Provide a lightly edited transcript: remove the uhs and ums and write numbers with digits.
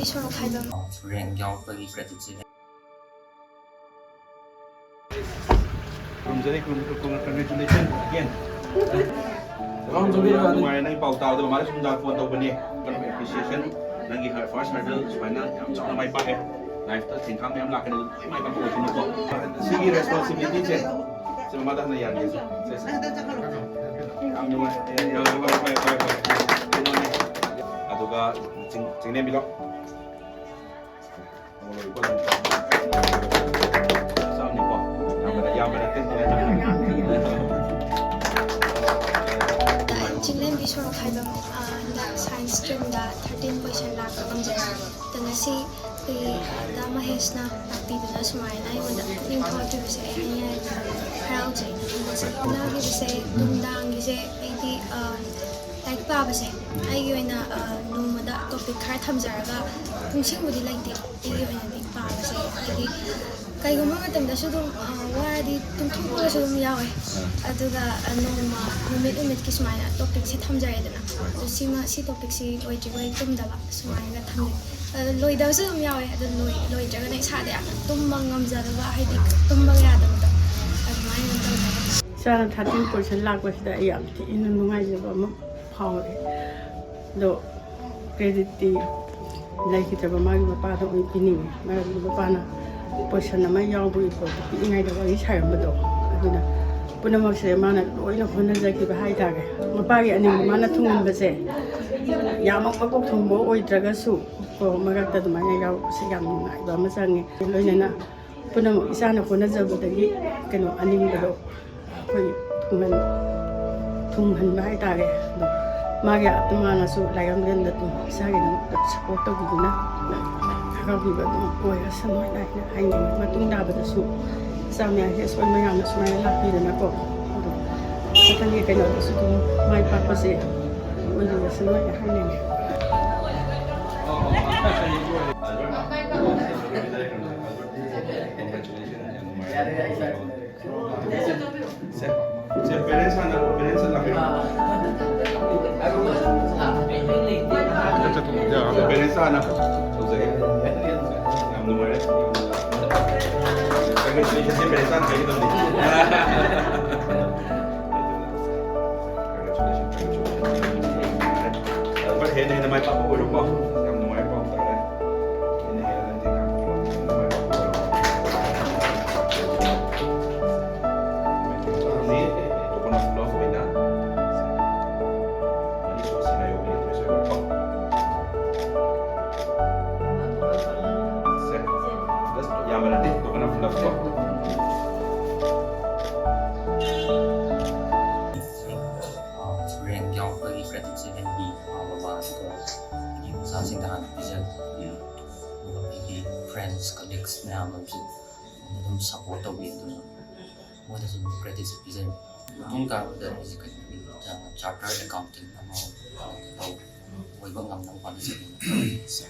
Chinglembi Sorokhaibam. Erang yaupagi credits Congratulations again. Nang pau tao da mara sumda phone to bani kan appreciation nangi first hurdle sumaina yam chawna mai pa e life ta thingkhang yam lakani mai ka ko chinu ko sigi responsibility che se ma da na yan ye se am nu ya aduga chingnembi lo sao ni ko yamara ten Chinglembi Sorokhaibam science stream da 13 question lakh kamjai tanasi da mahesna takpiduna sumaina iwada nimthotri bise ayya haraujai na gi bise dumdang gi se aidi like pa bise ai yoina nomada topic khar thamjaraga pungsingudi laite ai yoina bi pa bise ai kai goma matamda su dum wadi tumthukwa su dum yawe aduga noma numit ki sumaina topic se thamjare dana so sima si topic si wai tumda ba sumaina thamle loi da su dum yawe adu loi jaga nei sa da tummang ngamjada ba haidi tumbang ya da mata admai mata sana 13% lakwa sida ayam ti inu nungai jaba ma phawre do credit ti lai ki taba magi ba pa do pini magi ba pa na portion nama yaw bu ko ingai da wari sairambado aduna punamak se mana loina khona jaki ba hai ta ga mapa gi ani mana thungin ba se yamak ba ko thumbo oi traga su ko magak ta duma yaw se yam ngai ba ma sangi loina na punamak isana khona jabu da gi keno ani ba do koi thunghan ba hai ta ga magi atmana su layam gen da tu sa gi na support to gi na houkhre ba oi asamai na hai ni matungda ba da su samya he so ma yam so ma la pi na ko sa kan ye kai no su tu mai pa pa se oi ni sa no ya hai ni se parents la parents ana congratulations se parents ana kai dum but he ne mai pa ko ro ko nam no mai pa ta le ne he ne te kam ko mai pa ni to ko na flow ko ina ani so Sinayok Meritourious Award se just ya mara te to ko na flow ko Erang yaupagi credits NB baba user singhan vision friends colleagues mayam amsi dum support to be do mo da some credits vision tung ka da chartered accounting amo to oibang ngam nang pa sa